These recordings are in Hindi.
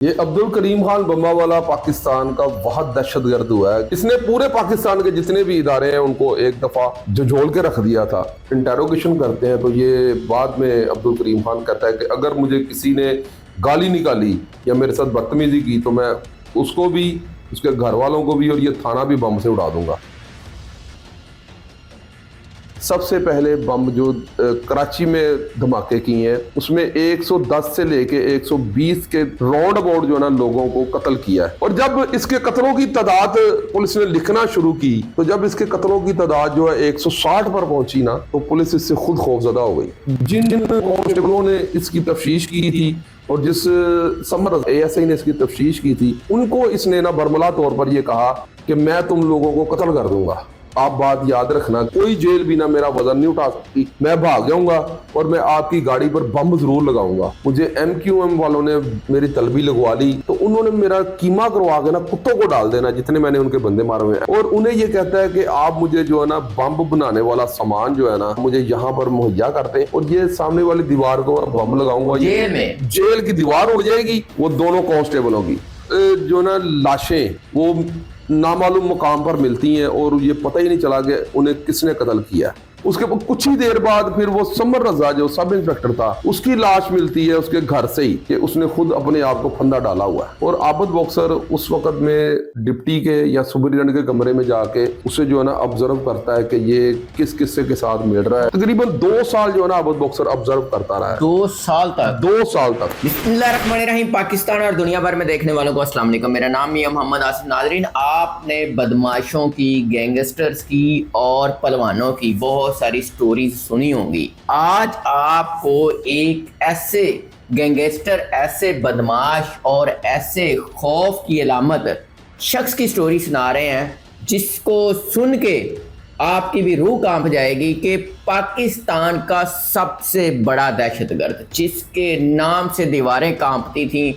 ये अब्दुल करीम खान बम्बा वाला पाकिस्तान का बहुत दहशतगर्द हुआ है। इसने पूरे पाकिस्तान के जितने भी इदारे हैं उनको एक दफा झंझोल के रख दिया था। इंटेरोगेशन करते हैं तो ये बाद में अब्दुल करीम खान कहता है कि अगर मुझे किसी ने गाली निकाली या मेरे साथ बदतमीजी की तो मैं उसको भी, उसके घर वालों को भी और ये थाना भी बम से उड़ा दूंगा। सबसे पहले बम जो कराची में धमाके किए हैं उसमें 110 से लेके 120 के राउंड अबाउट जो है ना लोगों को कत्ल किया है। और जब इसके कत्लों की तादाद पुलिस ने लिखना शुरू की तो जब इसके कत्लों की तादाद जो है 160 पर पहुंची ना तो पुलिस इससे खुद खौफजदा हो गई। जिन जिन कांस्टेबलों ने इसकी तफ्तीश की थी और जिस समर ASI ने इसकी तफ्तीश की थी उनको इसने ना बरमला तौर पर यह कहा कि मैं तुम लोगों को कत्ल कर दूंगा। आप बात याद रखना, कोई जेल भी ना मेरा वजन नहीं उठा सकती, मैं भाग जाऊंगा और मैं आपकी गाड़ी पर बम जरूर लगाऊंगा। मुझे MQM वालों ने मेरी तलबी लगवा ली तो उन्होंने मेरा कीमा करवा के ना कुत्तों को डाल देना जितने मैंने उनके बंदे मारे हुए हैं। और उन्हें ये कहता है कि आप मुझे जो है ना बम बनाने वाला सामान जो है ना मुझे यहाँ पर मुहैया करते हैं और ये सामने वाली दीवार को बम लगाऊंगा, जेल की दीवार उड़ जाएगी। वो दोनों कांस्टेबलों की जो ना लाशें वो नामालूम मुकाम पर मिलती हैं और ये पता ही नहीं चला कि उन्हें किसने कत्ल किया। उसके कुछ ही देर बाद फिर वो समर रजा जो सब इंस्पेक्टर था उसकी लाश मिलती है उसके घर से ही कि उसने खुद अपने आप को फंदा डाला हुआ है। और आबद बॉक्सर उस वक्त में डिप्टी के या सुपरिटेंडेंट के कमरे में जाके उसे जो है ना ऑब्जर्व करता है कि ये किस किस्से के साथ मिल रहा है। तकरीबन 2 साल जो है ना आबद बॉक्सर ऑब्जर्व करता रहा है। 2 साल तक 2 साल तक। बिस्मिल्लाहिर्रहमानिर्रहीम। पाकिस्तान और दुनिया भर में देखने वालों को अस्सलाम वालेकुम। मेरा नाम मियां मोहम्मद आसिफ। नाजरीन, आपने बदमाशों की, गैंगस्टर्स की और पहलवानों की बहुत सारी स्टोरीज सुनी होंगी। आज आपको एक ऐसे गैंगस्टर, ऐसे बदमाश और ऐसे खौफ की अलामत शख्स की स्टोरी सुना रहे हैं जिसको सुन के आपकी भी रूह कांप जाएगी कि पाकिस्तान का सबसे बड़ा दहशतगर्द, जिसके नाम से दीवारें कांपती थी,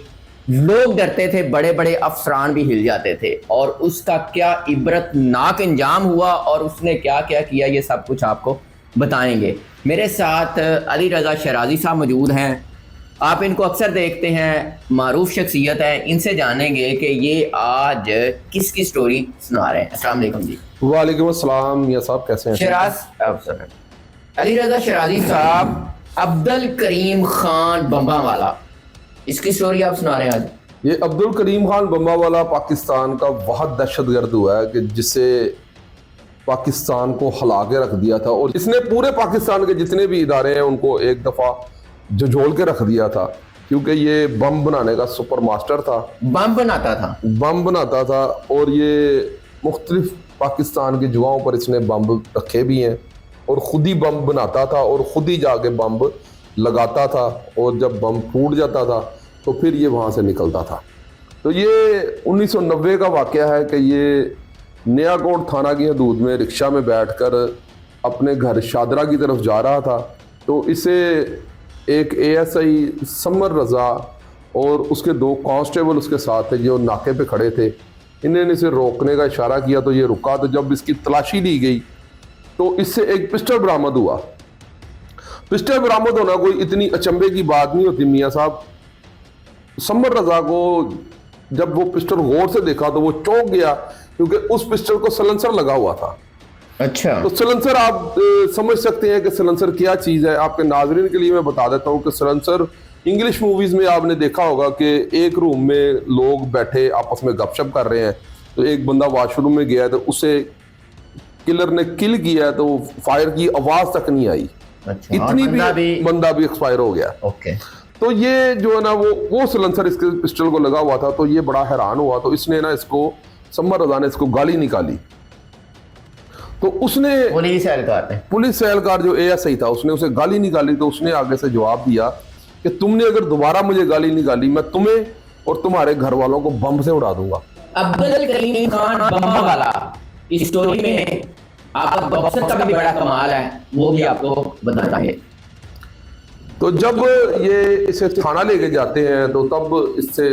लोग डरते थे, बड़े बड़े अफसरान भी हिल जाते थे, और उसका क्या इबरतनाक अंजाम हुआ और उसने क्या क्या किया ये सब कुछ आपको बताएंगे। मेरे साथ अली रज़ा शराजी साहब मौजूद हैं। आप इनको अक्सर देखते हैं, मारूफ शख्सियत है। इनसे जानेंगे कि ये आज किसकी स्टोरी सुना रहे हैं। अस्सलाम वालेकुम जी। वालेकुम अस्सलाम। या साहब कैसे हैं? शराज अली रज़ा शराजी साहब, अब्दुल करीम खान बम्बा वाला, इसकी स्टोरी आप सुना रहे हैं आज। ये अब्दुल करीम खान बम्बा वाला पाकिस्तान का बहुत दहशतगर्द हुआ है कि जिसे पाकिस्तान को हिला के रख दिया था और इसने पूरे पाकिस्तान के जितने भी इदारे हैं उनको एक दफा झंझोल के रख दिया था, क्योंकि ये बम बनाने का सुपर मास्टर था। बम बनाता था और ये मुख्तलिफ पाकिस्तान के जगहों पर इसने बम रखे भी हैं और खुद ही बम बनाता था और खुद ही जाके बम लगाता था। और जब बम फूट जाता था तो फिर ये वहाँ से निकलता था। तो ये 1990 का वाक़या है कि ये नयाकोट थाना की हदूद में रिक्शा में बैठकर अपने घर शादरा की तरफ जा रहा था तो इसे एक ASI समर रजा और उसके 2 कांस्टेबल उसके साथ थे जो नाके पे खड़े थे। इन्होंने इसे रोकने का इशारा किया तो ये रुका। तो जब इसकी तलाशी ली गई तो इससे एक पिस्टल बरामद हुआ। पिस्टल बरामद होना कोई इतनी अचंभे की बात नहीं होती मियाँ साहब। समर रजा को जब वो पिस्टल गौर से देखा तो वो चौंक गया क्योंकि उस पिस्टल को सलेंसर लगा हुआ था। अच्छा। तो सलेंसर आप समझ सकते हैं कि सलेंसर क्या चीज़ है। आपके नाजरीन के लिए मैं बता देता हूँ कि सलेंसर इंग्लिश मूवीज़ में आपने देखा होगा कि एक रूम में लोग बैठे आपस में गपशप कर रहे हैं तो एक बंदा वॉशरूम में गया तो उसे किलर ने किल किया तो फायर की आवाज़ तक नहीं आई। अच्छा, इतनी भी बंदा भी एक्सपायर हो गया। ओके। तो ये जो है ना वो सिलेंसर इसके पिस्टल को लगा हुआ था तो ये बड़ा हैरान हुआ। तो इसने ना इसको समर रजा ने इसको गाली निकाली तो उसने पुलिस एहलकार जो ASI था उसने उसे गाली निकाली तो उसने आगे से जवाब दिया कि तुमने अगर दोबारा मुझे गाली निकाली मैं तुम्हें और तुम्हारे घर वालों को बम से उड़ा दूंगा। अब्दुल करीम खान बम्बा वाला इस स्टोरी में आपका बॉक्सर का भी बड़ा कमाल है, वो भी आपको बताता है। तो जब ये इसे थाना लेके जाते हैं तो तब इससे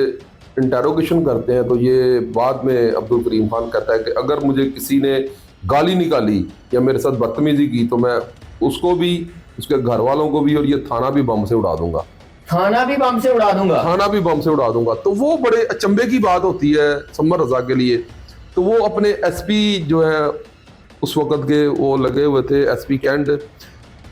इंटेरोगेशन करते हैं तो ये बाद में अब्दुल करीम खान कहता है कि अगर मुझे किसी ने गाली निकाली या मेरे साथ बदतमीजी की तो मैं उसको भी, उसके घर वालों को भी और ये थाना भी बम से उड़ा दूंगा। थाना भी बम से उड़ा दूंगा। थाना भी बम से उड़ा दूंगा। तो वो बड़े अचंभे की बात होती है समर रजा के लिए। तो वो अपने एसपी जो है उस वक्त के वो लगे हुए थे एसपी कैंट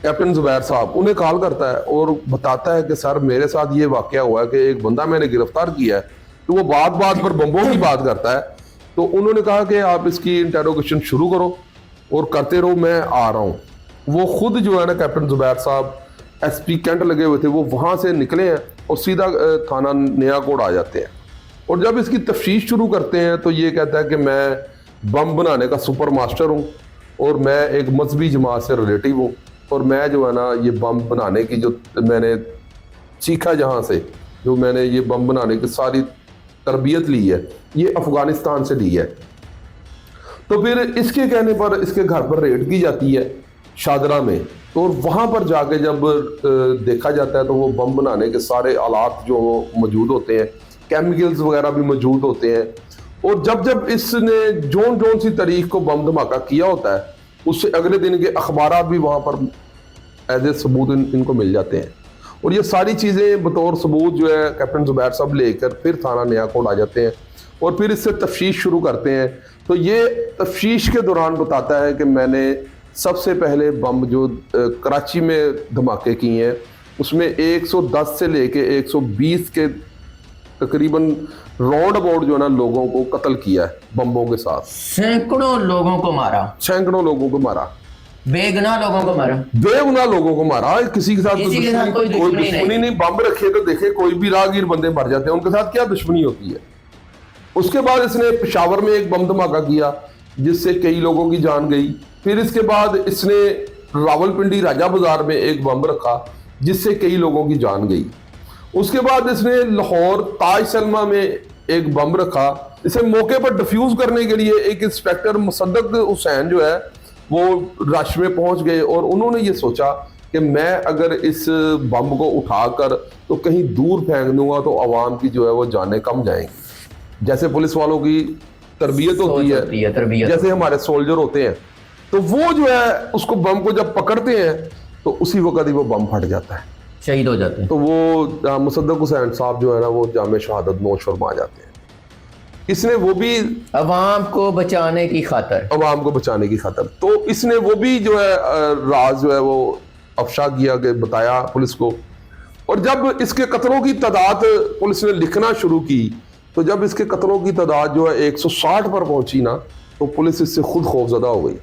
कैप्टन जुबैर साहब, उन्हें कॉल करता है और बताता है कि सर मेरे साथ ये वाकया हुआ है कि एक बंदा मैंने गिरफ्तार किया है। तो वो बात बात पर बम्बों की बात करता है। तो उन्होंने कहा कि आप इसकी इंटेरोगेशन शुरू करो और करते रहो, मैं आ रहा हूँ। वो खुद जो है ना कैप्टन जुबैर साहब एसपी कैंट लगे हुए थे, वो वहाँ से निकले हैं और सीधा थाना नया कोट आ जाते हैं। और जब इसकी तफ्तीश शुरू करते हैं तो ये कहता है कि मैं बम बनाने का सुपर मास्टर हूँ और मैं एक मजहबी जमात से रिलेटिव हूँ और मैं जो है ना ये बम बनाने की जो मैंने सीखा जहाँ से, जो मैंने ये बम बनाने की सारी तरबियत ली है, ये अफगानिस्तान से ली है। तो फिर इसके कहने पर इसके घर पर रेड की जाती है शादरा में। तो वहाँ पर जाके जब देखा जाता है तो वो बम बनाने के सारे आलात जो मौजूद होते हैं, केमिकल्स वगैरह भी मौजूद होते हैं। और जब जब इसने जोन जोन सी तारीख को बम धमाका किया होता है, उससे अगले दिन के अखबार भी वहाँ पर एज ए सबूत इनको मिल जाते हैं। और ये सारी चीज़ें बतौर सबूत जो है कैप्टन जुबैर साहब लेकर फिर थाना नया कोट आ जाते हैं और फिर इससे तफ्तीश शुरू करते हैं। तो ये तफ्तीश के दौरान बताता है कि मैंने सबसे पहले बम जो कराची में धमाके किए हैं उसमें 110 से लेके 120 के तकरीबन राउंड अबाउट जो है ना लोगों को कत्ल किया है बम्बों के साथ। सैकड़ों लोगों को मारा, सैकड़ों लोगों को मारा, बेगुनाह लोगों को मारा, बेगुनाह लोगों को मारा। किसी के साथ कोई दुश्मनी नहीं। बम रखे तो देखे कोई भी राहगीर बंदे मर जाते हैं, उनके साथ क्या दुश्मनी होती है। उसके बाद इसने पेशावर में एक बम धमाका किया जिससे कई लोगों की जान गई। फिर इसके बाद इसने रावलपिंडी राजा बाजार में एक बम रखा जिससे कई लोगों की जान गई। उसके बाद इसने लाहौर ताज सलमा में एक बम रखा। इसे मौके पर डिफ्यूज करने के लिए एक इंस्पेक्टर मुसद्दक हुसैन जो है वो रश में पहुंच गए और उन्होंने ये सोचा कि मैं अगर इस बम को उठाकर तो कहीं दूर फेंक दूंगा तो आवाम की जो है वो जानें कम जाएंगी। जैसे पुलिस वालों की तरबियत होती है, जैसे हमारे सोल्जर होते हैं, तो वो जो है उसको बम को जब पकड़ते हैं तो उसी वक्त ही वो बम फट जाता है, शहीद हो जाते हैं। तो वो मुसद्दक हुसैन साहब जो है ना वो जामे शहादत नोश फरमा जाते हैं। इसने वो भी अवाम को बचाने की खातर, अवाम को बचाने की खातर, तो इसने वो भी जो है राज जो है वो अफशा किया कि बताया पुलिस को। और जब इसके कत्लों की तादाद पुलिस ने लिखना शुरू की तो जब इसके कत्लों की तादाद जो है 160 पर पहुंची ना तो पुलिस इससे खुद खौफजदा हो गई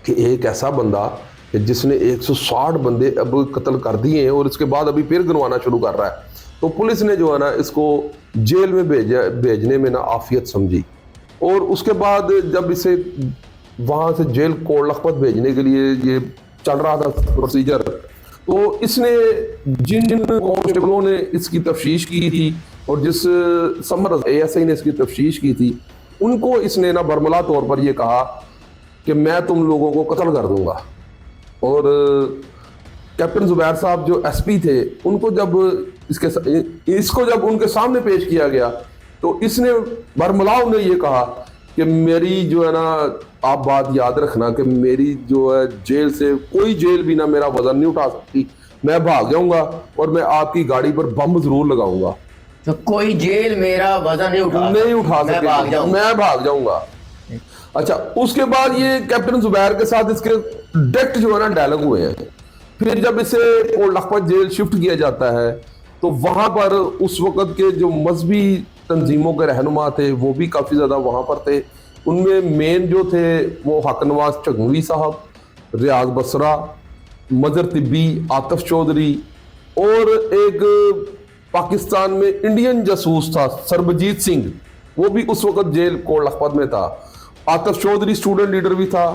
कि एक ऐसा बंदा कि जिसने 160 बंदे अब कत्ल कर दिए हैं और इसके बाद अभी फिर गिनवाना शुरू कर रहा है। तो पुलिस ने जो है ना इसको जेल में भेजने में ना आफियत समझी। और उसके बाद जब इसे वहाँ से जेल कोट लखपत भेजने के लिए ये चल रहा था प्रोसीजर, तो इसने जिन कांस्टेबलों ने इसकी तफ्तीश की थी और जिस समर एएसआई ने इसकी तफ्तीश की थी उनको इसने ना बरमला तौर पर यह कहा कि मैं तुम लोगों को कत्ल कर दूंगा। और कैप्टन जुबैर साहब जो एसपी थे उनको जब इसको जब उनके सामने पेश किया गया तो इसने बरमला उन्हें ये कहा कि मेरी जो है ना आप बात याद रखना कि मेरी जो है जेल से कोई जेल भी ना मेरा वजन नहीं उठा सकती, मैं भाग जाऊंगा और मैं आपकी गाड़ी पर बम जरूर लगाऊंगा। तो कोई जेल मेरा वजन नहीं उठा सके, मैं भाग जाऊंगा। अच्छा, उसके बाद ये कैप्टन जुबैर के साथ इसके डायरेक्ट जो है ना डायलॉग हुए हैं। फिर जब इसे कोट लखपत जेल शिफ्ट किया जाता है तो वहां पर उस वक्त के जो मजहबी तंजीमों के रहनुमा थे वो भी काफ़ी ज़्यादा वहाँ पर थे। उनमें मेन जो थे वो हक नवाज चंगवी साहब, रियाज बसरा, मजर तिब्बी, आतिफ चौधरी और एक पाकिस्तान में इंडियन जासूस था सरबजीत सिंह, वो भी उस वक्त जेल कोट लखपत में था। आतिफ चौधरी स्टूडेंट लीडर भी था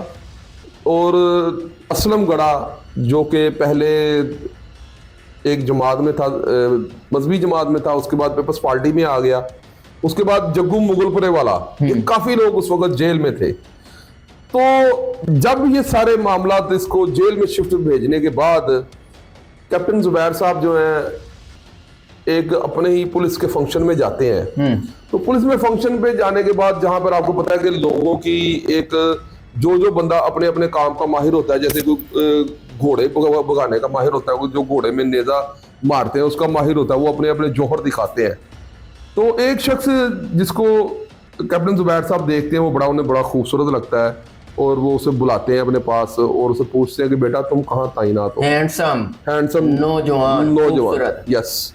और असलम गढ़ा जो कि पहले एक जमात में था, मजहबी जमात में था, उसके बाद पीपल्स पार्टी में आ गया। उसके बाद जग्गू मुगलपुरे वाला, ये काफी लोग उस वक्त जेल में थे। तो जब ये सारे मामला इसको जेल में शिफ्ट भेजने के बाद कैप्टन जुबैर साहब जो हैं एक अपने ही पुलिस के फंक्शन में जाते हैं। तो पुलिस में फंक्शन पे जाने के बाद जहां पर आपको पता है कि लोगों की एक जो बंदा अपने अपने काम का माहिर होता है, जैसे कोई घोड़े भगाने का माहिर होता है, जो घोड़े में नेजा मारते हैं, उसका माहिर होता है, वो अपने अपने जौहर दिखाते हैं। तो एक शख्स जिसको कैप्टन जुबैर साहब देखते हैं, वो उन्हें बड़ा खूबसूरत लगता है और वो उसे बुलाते हैं अपने पास और उसे पूछते हैं कि बेटा तुम कहाँ तैनात हो। हैंडसम नौजवान, खूबसूरत। यस।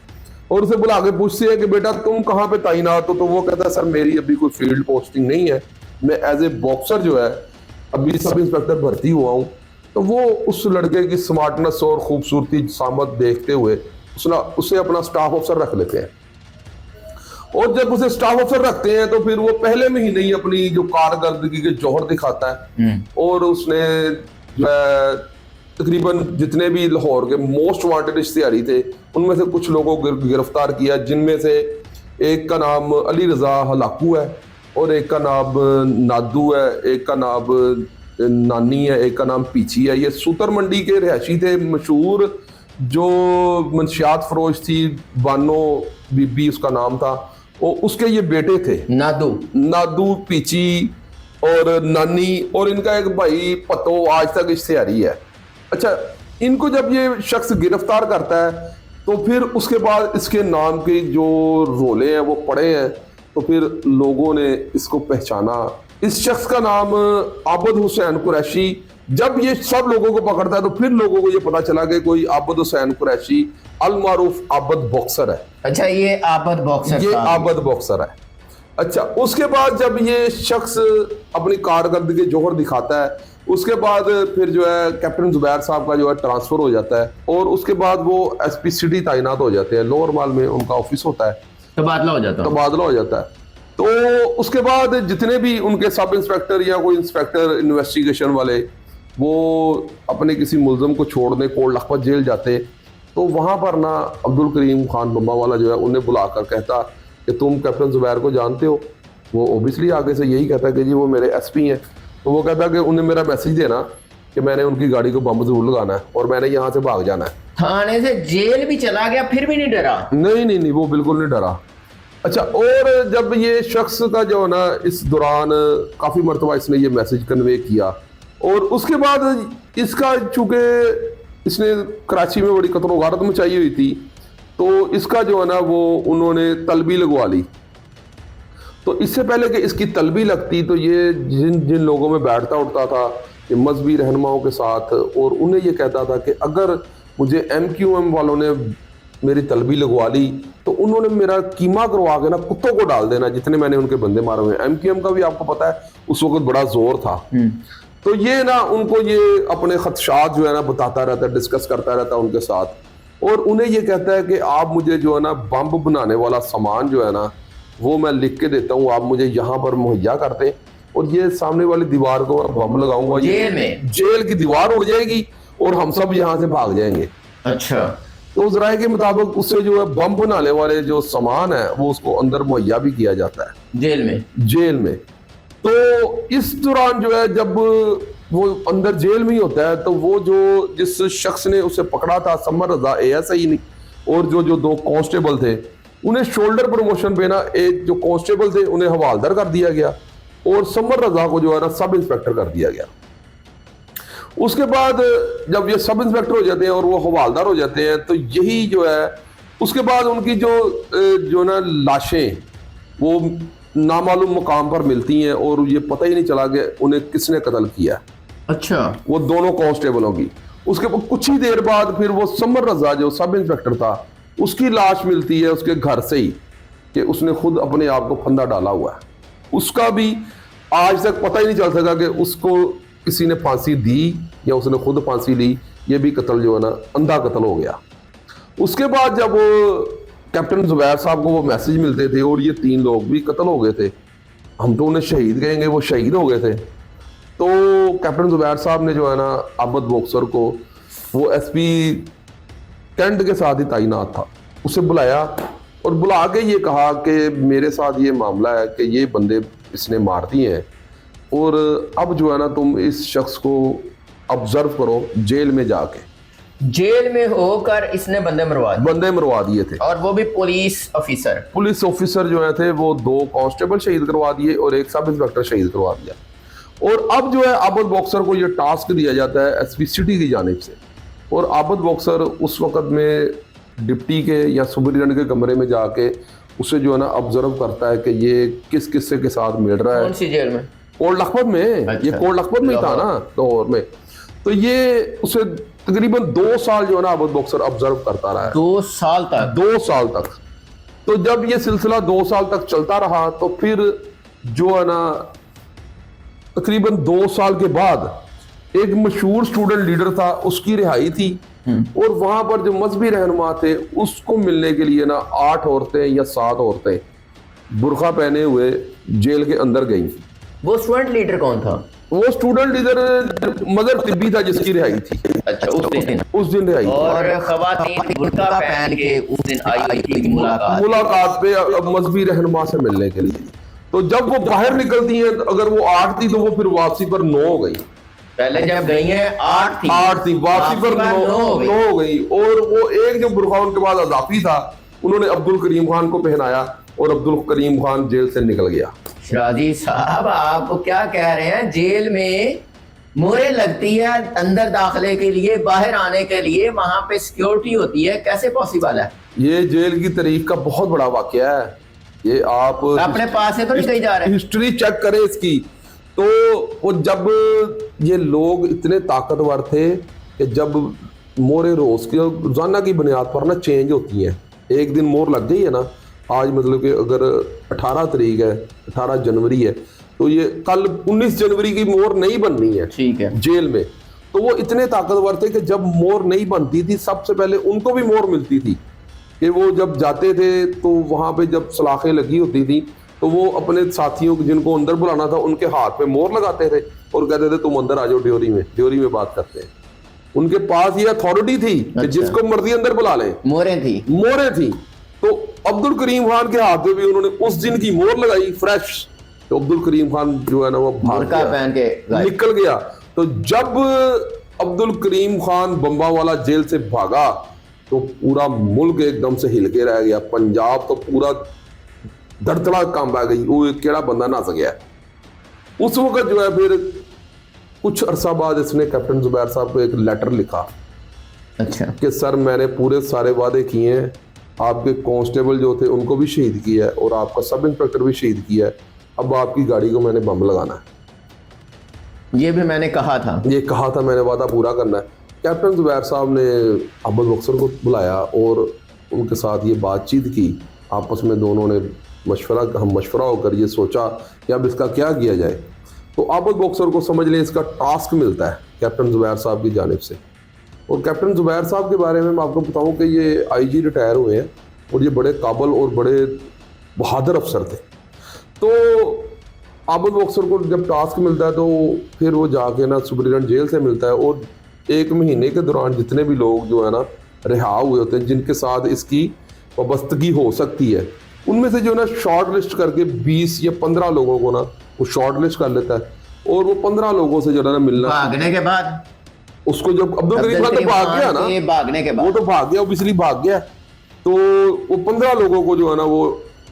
और उसे बुला के पूछते हैं कि बेटा तुम कहाँ पे तैनात हो। तो वो कहता है सर मेरी अभी कोई फील्ड पोस्टिंग नहीं है, मैं एज ए बॉक्सर जो है अभी सब इंस्पेक्टर भर्ती हुआ हूँ। तो वो उस लड़के की स्मार्टनेस और खूबसूरती सामत देखते हुए उसे अपना स्टाफ ऑफिसर रख लेते हैं। और जब उसे स्टाफ ऑफिसर रखते हैं तो फिर वो पहले में ही नहीं अपनी जो कारकर्दगी के जौहर दिखाता है। और उसने जो है तकरीबन जितने भी लाहौर के मोस्ट वांटेड इश्तिहारी थे उनमें से कुछ लोगों को गिरफ्तार किया, जिनमें से एक का नाम अली रजा हलाकू है और एक का नाम नादू है, एक का नाम नानी है, एक का नाम पीछी है। ये सूतर मंडी के रिहायशी थे, मशहूर जो मंशियात फरोश थी, बानो बीबी उसका नाम था, और उसके ये बेटे थे नादू पीची और नानी, और इनका एक भाई पतो आज तक इश्तिहारी है। अच्छा, इनको जब ये शख्स गिरफ्तार करता है तो फिर उसके बाद इसके नाम के जो रोले हैं वो पड़े हैं, तो फिर लोगों ने इसको पहचाना। इस शख्स का नाम आबद हुसैन कुरैशी। जब ये सब लोगों को पकड़ता है तो फिर लोगों को ये पता चला कि कोई आबद हुसैन कुरैशी अलमारूफ आबद बॉक्सर है। अच्छा, ये आबद बॉक्सर है। अच्छा, उसके बाद जब ये शख्स अपनी कारकर्दगी जौहर दिखाता है, उसके बाद फिर जो है कैप्टन जुबैर साहब का जो है ट्रांसफर हो जाता है और उसके बाद वो एसपी सिटी तैनात हो जाते हैं। लोअर माल में उनका ऑफिस होता है, तबादला हो जाता है। तो उसके बाद जितने भी उनके सब इंस्पेक्टर या कोई इंस्पेक्टर इन्वेस्टिगेशन वाले वो अपने किसी मुलजम को छोड़ने कोट लखपत जेल जाते, तो वहां पर ना अब्दुल करीम खान बम्बा वाला जो है उन्हें बुलाकर कहता कि तुम कैप्टन जुबैर को जानते हो। वो ओबियसली आगे से यही कहता कि जी वो मेरे एसपी हैं। तो वो कहता कि उन्हें मेरा मैसेज देना कि मैंने उनकी गाड़ी को बम जरूर लगाना है और मैंने यहाँ से भाग जाना है। थाने से जेल भी चला गया फिर भी नहीं डरा? नहीं, वो बिल्कुल नहीं डरा। अच्छा, और जब ये शख्स का जो है ना इस दौरान काफ़ी मरतबा इसने ये मैसेज कन्वे किया और उसके बाद इसका चूँकि इसने कराची में बड़ी कत्ल वारत मचाई हुई थी, तो इसका जो है ना वो उन्होंने तलबी लगवा ली। तो इससे पहले कि इसकी तलबी लगती तो ये जिन लोगों में बैठता उठता था कि मजहबी रहनुमाओं के साथ, और उन्हें ये कहता था कि अगर मुझे MQM वालों ने मेरी तलबी लगवा ली तो उन्होंने मेरा कीमा करवा के ना कुत्तों को डाल देना, जितने मैंने उनके बंदे मारे हुए। MQM का भी आपको पता है उस वक्त बड़ा जोर था। तो ये ना उनको ये अपने खदशात जो है ना बताता रहता है, डिस्कस करता रहता है उनके साथ, और उन्हें ये कहता है कि आप मुझे जो है ना बम बनाने वाला सामान जो है ना वो मैं लिख के देता हूँ, आप मुझे यहाँ पर मुहैया करते हैं और ये सामने वाली दीवार को बम लगाऊंगा, जेल की दीवार उड़ जाएगी और हम सब यहाँ से भाग जाएंगे। अच्छा, तो उस राय के मुताबिक उससे जो है बम बनाने वाले जो सामान है वो उसको अंदर मुहैया भी किया जाता है जेल में। तो इस दौरान जो है जब वो अंदर जेल में ही होता है तो वो जो जिस शख्स ने उसे पकड़ा था समर रजा ASI नहीं, और जो दो कांस्टेबल थे उन्हें शोल्डर प्रमोशन पे ना एक जो कांस्टेबल थे उन्हें हवालदार कर दिया गया और समर रजा को जो है ना सब इंस्पेक्टर कर दिया गया। उसके बाद जब ये सब इंस्पेक्टर हो जाते हैं और वो हवालदार हो जाते हैं तो यही जो है उसके बाद उनकी जो ना लाशें वो नामालूम मुकाम पर मिलती हैं और ये पता ही नहीं चला कि उन्हें किसने कत्ल किया। अच्छा, वो दोनों कांस्टेबलों की। उसके बाद कुछ ही देर बाद फिर वो समर रजा जो सब इंस्पेक्टर था उसकी लाश मिलती है उसके घर से ही कि उसने खुद अपने आप को फंदा डाला हुआ है। उसका भी आज तक पता ही नहीं चल सका कि उसको किसी ने फांसी दी या उसने खुद फांसी ली। ये भी कत्ल जो है ना अंधा कत्ल हो गया। उसके बाद जब कैप्टन जुबैर साहब को वो मैसेज मिलते थे और ये 3 लोग भी कत्ल हो गए थे, हम तो उन्हें शहीद कहेंगे, वो शहीद हो गए थे। तो कैप्टन जुबैर साहब ने जो है ना आबद बॉक्सर को वो SP कैंट के साथ ही तैनात था, उसे बुलाया और बुला के ये कहा कि मेरे साथ ये मामला है कि ये बंदे इसने मार दिए हैं और अब जो है ना तुम इस शख्स को ऑब्जर्व करो जेल में जाके। जेल में होकर इसने बंदे मरवा दिए थे और वो भी पुलिस ऑफिसर जो है थे वो 2 कांस्टेबल शहीद करवा दिए और 1 सब इंस्पेक्टर शहीद करवा दिया। और अब जो है आबद बॉक्सर को ये टास्क दिया जाता है SP सिटी की जानिब से, और आबद बॉक्सर उस वक्त में डिप्टी के या सुपरिटेंडेंट के कमरे में जाके उसे जो है ना ऑब्जर्व करता है कि ये किस किस्से के साथ मिल रहा है। कौन सी जेल में? कोट लखपत में। अच्छा। ये कोट लखपत में ही था ना लाहौर में। तो ये उसे तकरीबन 2 साल जो है ना अबद बॉक्सर ऑब्जर्व करता रहा है। 2 साल तक? 2 साल तक। तो जब ये सिलसिला 2 साल तक चलता रहा तो फिर जो है ना तकरीबन 2 साल के बाद एक मशहूर स्टूडेंट लीडर था, उसकी रिहाई थी और वहां पर जो मजहबी रहनुमा थे उसको मिलने के लिए ना 8 औरतें या 7 औरतें बुरखा पहने हुए जेल के अंदर गईं। वो स्टूडेंट लीडर कौन था? वो स्टूडेंट लीडर मदर तिब्बी था जिसकी रिहाई थी। अच्छा, उस दिन रिहाई थी। और खवातीन बुर्का पहन के उस दिन आई थी मुलाकात पे मजहबी रहनुमा से मिलने के लिए। तो जब वो बाहर निकलती हैं, अगर वो 8 थी तो वो फिर वापसी पर 9 हो गई। पहले जब गई है 8 थी, वापसी पर 9 हो गई। और वो एक जो बुरखा उनके बाद अजाफी था, उन्होंने अब्दुल करीम खान को पहनाया और अब्दुल करीम खान जेल से निकल गया। शाजी साहब, आप क्या कह रहे हैं? जेल में मोहरें लगती है अंदर दाखिले के लिए, बाहर आने के लिए वहां पे सिक्योरिटी होती है, कैसे पॉसिबल है? ये जेल की तारीख का बहुत बड़ा वाकया है। ये आप अपने पास से तो नहीं कहीं जा रहे, हिस्ट्री चेक करें इसकी। तो वो जब ये लोग इतने ताकतवर थे कि जब मोहरें रोज की रोजाना की बुनियाद पर ना चेंज होती हैं, एक दिन मोहर लग गई है ना, आज मतलब कि अगर 18 तारीख है, 18 जनवरी है, तो ये कल 19 जनवरी की मोहर नहीं बननी है। ठीक है। जेल में तो वो इतने ताकतवर थे कि जब मोहर नहीं बनती थी सबसे पहले उनको भी मोहर मिलती थी कि वो जब जाते थे तो वहां पे जब सलाखें लगी होती थी तो वो अपने साथियों जिनको अंदर बुलाना था उनके हाथ पे मोहर लगाते थे और कहते थे तुम अंदर आ जाओ, ड्योरी में बात करते हैं। उनके पास ये अथॉरिटी थी कि जिसको मर्जी अंदर बुला लें। मोहरें थी। तो अब्दुल करीम खान के हाथ में भी उन्होंने उस दिन की मोहर लगाई फ्रेश। तो अब्दुल करीम खान जो है ना वो भाग गया, पहन के निकल गया। तो जब अब्दुल करीम खान बम्बावाला जेल से भागा तो पूरा मुल्क एकदम से हिल के रह गया। पंजाब तो पूरा धड़धड़ा काम आ गई, वो केड़ा बंदा नस गया। उस वक्त जो है फिर कुछ अरसा बाद इसने कैप्टन जुबैर साहब को एक लेटर लिखा। अच्छा। कि सर मैंने पूरे सारे वादे किए हैं, आपके कांस्टेबल जो थे उनको भी शहीद किया है और आपका सब इंस्पेक्टर भी शहीद किया है, अब आपकी गाड़ी को मैंने बम लगाना है। ये भी मैंने कहा था, मैंने वादा पूरा करना है। कैप्टन जुबैर साहब ने अब्दुल बख्तर को बुलाया और उनके साथ ये बातचीत की। आपस में दोनों ने मशवरा होकर ये सोचा कि अब इसका क्या किया जाए। तो अब्दुल बख्तर को समझ लें इसका टास्क मिलता है कैप्टन जुबैर साहब की जानिब से। और कैप्टन जुबैर साहब के बारे में मैं आपको बताऊं कि ये आईजी रिटायर हुए हैं और ये बड़े काबिल और बड़े बहादुर अफसर थे। तो अब्दुल बख्तर को जब टास्क मिलता है तो फिर वो जाके ना सुपरिटेंडेंट जेल से मिलता है और 1 महीने के दौरान जितने भी लोग जो है ना रिहा हुए होते हैं जिनके साथ इसकी वाबस्तगी हो सकती है, उनमें से जो है ना शॉर्ट लिस्ट करके 20 या 15 लोगों को ना वो शॉर्ट लिस्ट कर लेता है और वो 15 लोगों से जो है ना मिलना। भागने के बाद उसको जब अब्दुल करीम खान तो भाग गया ना, भागने के बाद वो तो भाग गया, ऑब्वियसली भाग गया। तो वो 15 लोगों को जो है ना वो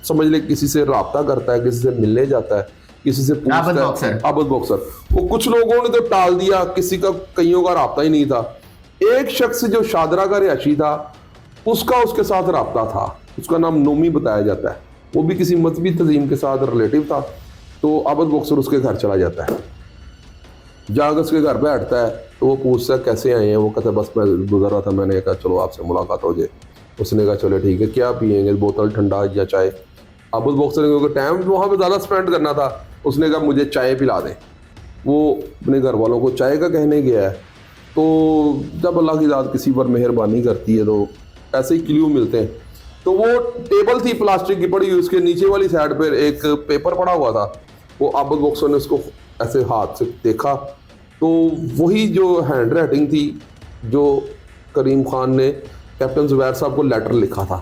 समझ ले किसी से राब्ता करता है, किसी से मिलने जाता है, किसी से पूछता है। अब्दुल बख्तर वो कुछ लोगों ने तो टाल दिया, किसी का कईयों का राब्ता ही नहीं था। एक शख्स जो शादरा का रिहायशी था उसका उसके साथ राब्ता था, उसका नाम नोमी बताया जाता है, वो भी किसी मजहबी तंजीम के साथ रिलेटिव था। तो अब्दुल बख्तर उसके घर चला जाता है, जाकर उसके घर बैठता है तो वो पूछता है कैसे आए हैं। वो कहता है बस मैं गुजर रहा था, मैंने कहा चलो आपसे मुलाकात हो जाए। उसने कहा चलो ठीक है, क्या पियेंगे, बोतल ठंडा या चाय? अब्दुल बख्तर ने टाइम वहाँ पे ज़्यादा स्पेंड करना था, उसने कहा मुझे चाय पिला दें। वो अपने घर वालों को चाय का कहने गया है। तो जब अल्लाह की ज़ात किसी पर मेहरबानी करती है तो ऐसे ही क्ल्यू मिलते हैं। तो वो टेबल थी प्लास्टिक की पड़ी हुई, उसके नीचे वाली साइड पर एक पेपर पड़ा हुआ था। वो अब्दुल बख्तर ने उसको ऐसे हाथ से देखा तो वही जो हैंड राइटिंग थी जो करीम खान ने कैप्टन जुबैर साहब को लेटर लिखा था।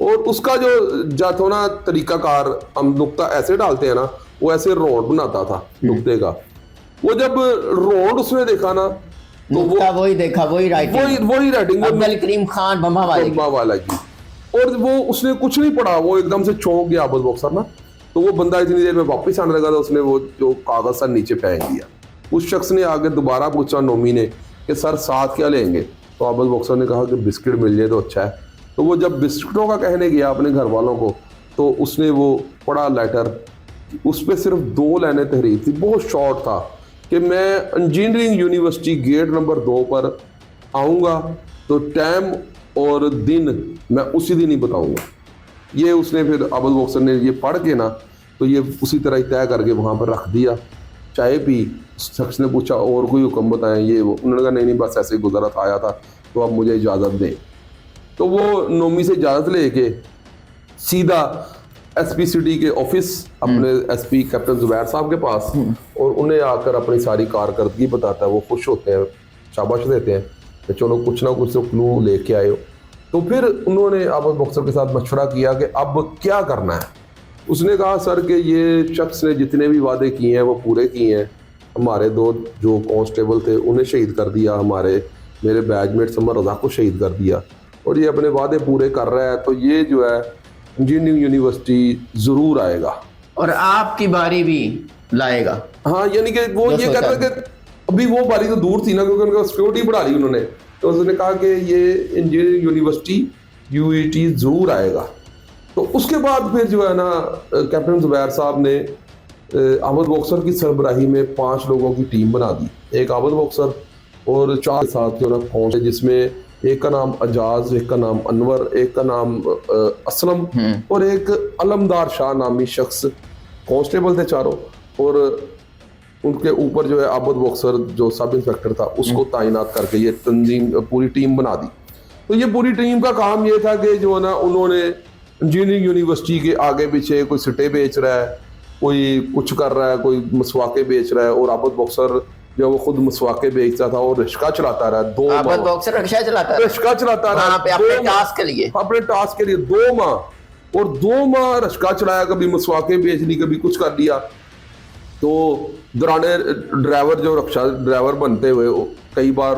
और उसका जो जाथोना तरीकाकार, हम नुक्ता ऐसे डालते हैं ना, वो ऐसे रोड बनाता था नुक्ते का। वो जब रोड उसने देखा ना तो वो वही देखा, वही राइटिंग अब्दुल करीम खान बम्बा वाला की। और वो उसने कुछ नहीं पढ़ा, वो एकदम से चौंक गया अब्दुल बख्तर ना। तो वो बंदा इतनी देर में वापस आने लगा था, उसने वो जो कागज सा नीचे फेंक दिया। उस शख्स ने आगे दोबारा पूछा नोमी ने कि सर साथ क्या लेंगे? तो अब्दुल बख्तर ने कहा कि बिस्किट मिल जाए तो अच्छा है। तो वो जब बिस्किटों का कहने गया अपने घर वालों को, तो उसने वो पढ़ा लेटर, उस पर सिर्फ 2 लाइनें तहरीर थी, बहुत शॉर्ट था कि मैं इंजीनियरिंग यूनिवर्सिटी गेट नंबर 2 पर आऊँगा तो टाइम और दिन मैं उसी दिन ही बताऊँगा। ये उसने फिर आबद बॉक्सर ने ये पढ़ के ना, तो ये उसी तरह ही तय करके वहाँ पर रख दिया। चाय पी, शख्स ने पूछा और कोई हुक्म बताएं, ये वो, उन्होंने कहा नहीं बस ऐसे ही गुजरा था, आया था, तो अब मुझे इजाज़त दें। तो वो नोमी से इजाज़त लेके सीधा एसपी सिटी के ऑफिस अपने एसपी कैप्टन जुबैर साहब के पास, और उन्हें आकर अपनी सारी कारकर्दगी बताता है। वो खुश होते हैं, शाबाश देते हैं कि चलो कुछ ना कुछ तो क्लू लेके आए हो। तो फिर उन्होंने आबद बॉक्सर के साथ मशवरा किया कि अब क्या करना है। उसने कहा सर कि ये शख्स ने जितने भी वादे किए हैं वो पूरे किए हैं। हमारे 2 जो कांस्टेबल थे उन्हें शहीद कर दिया, मेरे बैचमेट समर रजा को शहीद कर दिया, और ये अपने वादे पूरे कर रहा है, तो ये जो है इंजीनियरिंग यूनिवर्सिटी ज़रूर आएगा और आपकी बारी भी लाएगा। हाँ, यानी कि वो ये कहता है कि अभी वो बारी तो दूर थी ना, क्योंकि उनका सिक्योरिटी बढ़ा ली उन्होंने। तो उसने कहा कि ये इंजीनियरिंग यूनिवर्सिटी यूईटी ज़रूर आएगा। तो उसके बाद फिर जो है ना कैप्टन जुबैर साहब ने आबद बॉक्सर की सरबराही में 5 लोगों की टीम बना दी। एक आबद बॉक्सर और 4 साथियों ने पहुंचे, जिसमें एक का नाम अजाज, एक का नाम अनवर, एक का नाम असलम और एक अलमदार शाह नामी शख्स कांस्टेबल थे चारों। और उनके ऊपर जो है आबद बॉक्सर जो सब इंस्पेक्टर था उसको तैनात करके ये तंजीम पूरी टीम बना दी। तो ये पूरी टीम का काम ये था कि जो है ना उन्होंने इंजीनियरिंग यूनिवर्सिटी के आगे पीछे कोई सिटे बेच रहा है, कोई कुछ कर रहा है, कोई मसवाके बेच रहा है, और आबद बॉक्सर जो वो खुद मसवाके बेचता था और रिक्शा चलाता रहा 2 माह। आबद बॉक्सर रिक्शा चलाता रहा अपने टास्क के लिए, अपने टास्क के लिए 2 माह, और 2 माह रिक्शा चलाया, कभी मसवाके बेच ली, कभी कुछ कर लिया। तो दौराने ड्राइवर जो रिक्शा ड्राइवर बनते हुए कई बार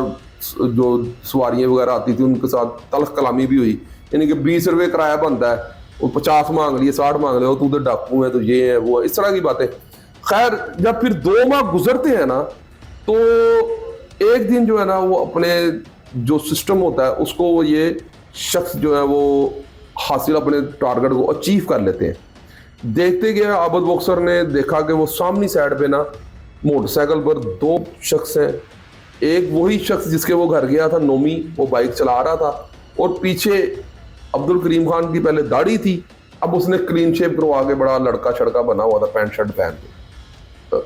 जो सवारियाँ वगैरह आती थी उनके साथ तल्ख कलामी भी हुई, यानी कि 20 रुपये किराया बनता है, वो 50 मांग लिए, 60 मांग लिए, तू तो डाकू है, तो ये है वो, इस तरह की बातें। खैर जब फिर 2 माह गुजरते हैं ना, तो एक दिन जो है ना वो अपने जो सिस्टम होता है उसको वो ये शख्स जो है वो हासिल अपने टारगेट को अचीव कर लेते हैं। देखते गया आबद बॉक्सर ने देखा कि वो सामनी साइड पे ना मोटरसाइकिल पर 2 शख्स हैं। एक वही शख्स जिसके वो घर गया था, नोमी, वो बाइक चला रहा था, और पीछे अब्दुल करीम खान की पहले दाढ़ी थी, अब उसने क्लीन शेप करवा के बड़ा लड़का छड़का बना हुआ था, पैंट शर्ट पहन के।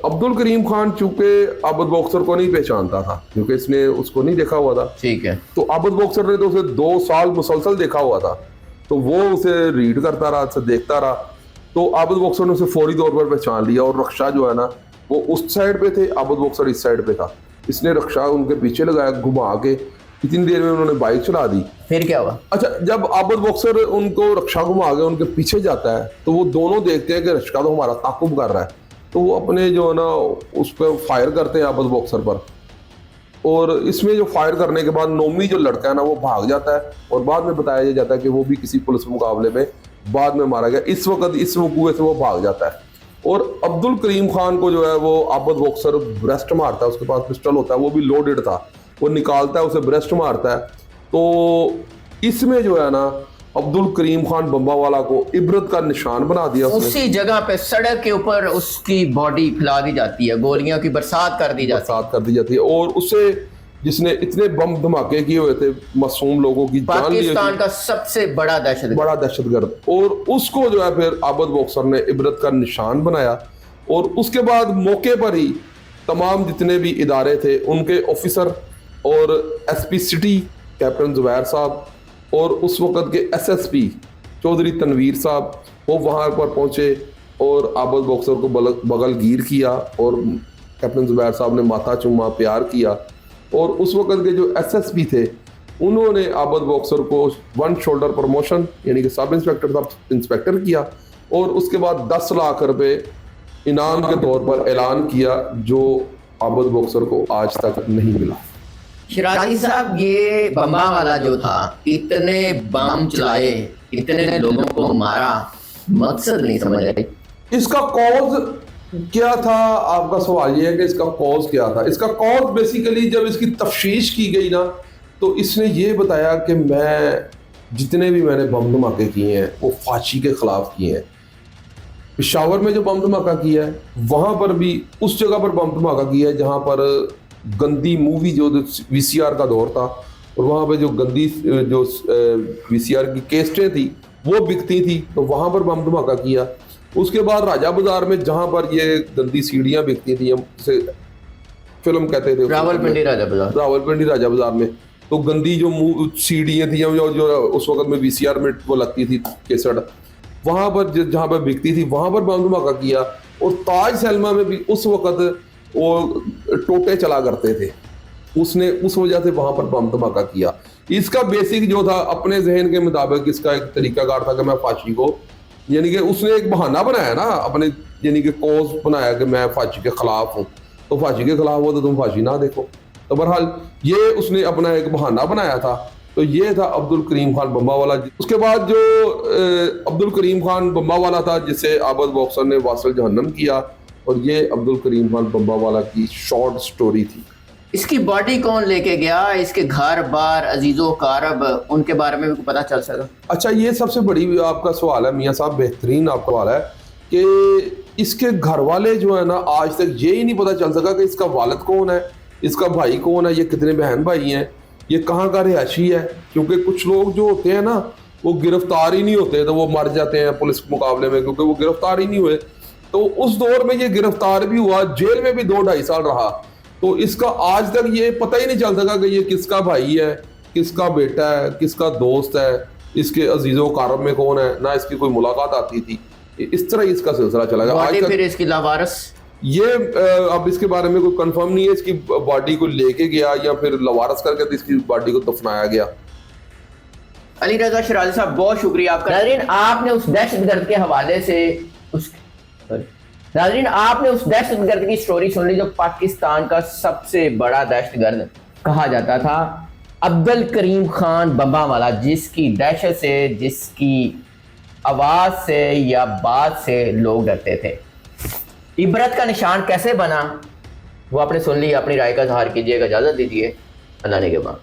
अब्दुल करीम खान चूंकि आबद बॉक्सर को नहीं पहचानता था क्योंकि इसने उसको नहीं देखा हुआ था, ठीक है, तो आबद बॉक्सर ने तो उसे 2 साल मुसलसल देखा हुआ था, तो वो उसे रीड करता रहा, उसे देखता रहा। तो आबद बॉक्सर ने उसे फौरी तौर पर पहचान लिया, और रक्षा जो है ना वो उस साइड पे थे, आबद बॉक्सर इस साइड पे था। इसने रक्षा उनके पीछे लगाया घुमा के, इतनी देर में उन्होंने बाइक चला दी। फिर क्या हुआ? अच्छा, जब आबद बॉक्सर उनको रक्षा घुमा के उनके पीछे जाता है, तो वो दोनों देखते हैं कि रक्षा तो हमारा ताकुब कर रहा है, तो वो अपने जो है ना उस पर फायर करते हैं आबद बॉक्सर पर। और इसमें जो फायर करने के बाद नोमी जो लड़का है ना वो भाग जाता है, और बाद में बताया जाता है कि वो भी किसी पुलिस मुकाबले में बाद में मारा गया। इस वक्त इस वकूए से वो भाग जाता है, और अब्दुल करीम खान को जो है वो आबद बॉक्सर ब्रेस्ट मारता है। उसके पास पिस्टल होता है, वो भी लोडेड था, वो निकालता है, उसे ब्रेस्ट मारता है। तो इसमें जो है ना अब्दुल करीम खान बम्बावाला को इबरत का निशान बना दिया। उसी जगह पे सड़क के ऊपर उसकी बॉडी फैला दी जाती है, गोलियों की बरसात कर दी जाती है, और उसे जिसने इतने बम धमाके किए हुए थे मासूम लोगों की जान ली, पाकिस्तान का सबसे बड़ा दहशतगर्द, और उसको जो है फिर आबद बॉक्सर ने इबरत का निशान बनाया। और उसके बाद मौके पर ही तमाम जितने भी इदारे थे उनके ऑफिसर और एसपी सिटी कैप्टन जुबैर साहब और उस वक़्त के एसएसपी चौधरी तनवीर साहब वो वहाँ पर पहुँचे और आबद बॉक्सर को बगल गिर किया, और कैप्टन जुबैर साहब ने माथा चूमा, प्यार किया। और उस वक़्त के जो एसएसपी थे उन्होंने आबद बॉक्सर को 1 शोल्डर प्रमोशन यानी कि सब इंस्पेक्टर था इंस्पेक्टर किया, और उसके बाद 10 लाख रुपए इनाम के तौर पर ऐलान किया, जो आबद बॉक्सर को आज तक नहीं मिला। शिराजी साहब, ये बम्बा वाला जो था, इतने बम चलाए, इतने लोगों को मारा, मकसद नहीं समझ आई। इसका कॉज क्या था? आपका सवाल ये है कि इसका कॉज क्या था। इसका कॉज बेसिकली जब इसकी तफ्शीश की गई ना, तो इसने ये बताया कि मैं जितने भी मैंने बम धमाके किए हैं वो फांसी के खिलाफ किए हैं। पेशावर में जो बम धमाका किया है वहां पर भी उस जगह पर बम धमाका किया है जहां पर गंदी मूवी जो वीसीआर का दौर था, और वहां पे जो गंदी जो वीसीआर की केस्टें थी वो बिकती थी, तो वहां पर बम धमाका किया। उसके बाद राजा बाजार में जहां पर ये गंदी सीढ़ियां बिकती थी, हम उसे फिल्म कहते थे, रावलपिंडी राजा बाजार, रावलपिंडी राजा बाजार में तो गंदी जो सीढ़ियां थी जो उस वक्त में वीसीआर में वो लगती थी केसट, वहां पर जहां पर बिकती थी वहां पर बम धमाका किया। और ताज सैलमा में भी उस वक्त वो टोटे चला करते थे, उसने उस वजह से वहां पर बम धमाका किया। इसका बेसिक जो था अपने जहन के मुताबिक इसका एक तरीकाकार था कि मैं फांसी को, यानी कि उसने एक बहाना बनाया ना अपने, यानी कि कोज बनाया कि मैं फांसी के खिलाफ हूँ, तो फांसी के खिलाफ हो तो तुम फांसी ना देखो। तो बहरहाल ये उसने अपना एक बहाना बनाया था। तो ये था अब्दुल करीम खान बम्बावाला। उसके बाद जो अब्दुल करीम खान बम्बावाला था जिसे आबद बॉक्सर ने वासल जहन्नम किया, और ये अब्दुल करीम खान बम्बावाला की शॉर्ट स्टोरी थी। इसकी बॉडी कौन लेके गया, इसके घर बार अजीजो कारब, उनके बारे में भी पता चल सका? अच्छा, ये सबसे बड़ी आपका सवाल है मियाँ साहब, बेहतरीन आपका सवाल है कि इसके घर वाले जो है ना आज तक ये ही नहीं पता चल सका कि इसका वालिद कौन है, इसका भाई कौन है, ये कितने बहन भाई हैं, ये कहाँ का रिहायशी है। क्योंकि कुछ लोग जो होते हैं ना वो गिरफ्तार ही नहीं होते, तो वो मर जाते हैं पुलिस के मुकाबले में, क्योंकि वो गिरफ्तार ही नहीं हुए। तो उस दौर में ये गिरफ्तार भी हुआ, जेल में भी 2-2.5 साल रहा, तो इसका आज तक ये पता ही नहीं चल सका कि ये किसका भाई है, किसका बेटा है, किसका दोस्त है, इसके अजीजों कारब में कौन है, ना इसकी कोई मुलाकात आती थी। इस तरह इसका सिलसिला चला गया आज तक। फिर इसकी लावारिस ये अब इसके बारे में कोई कंफर्म नहीं है, इसकी बॉडी को लेके गया या फिर लवारस करके तो इसकी बॉडी को दफनाया गया। अली रजा शराजी साहब बहुत शुक्रिया आपका। नाज़रीन, आपने उस दहशतगर्द के हवाले से आपने उस दहशतगर्द की स्टोरी सुन ली जो पाकिस्तान का सबसे बड़ा दहशतगर्द कहा जाता था, अब्दुल करीम खान बम्बावाला, जिसकी दहशत से, जिसकी आवाज से या बात से लोग डरते थे। इबरत का निशान कैसे बना वो आपने सुन ली, अपनी राय का इजहार कीजिएगा, इजाजत दीजिए, अल्लाह ने के बाद।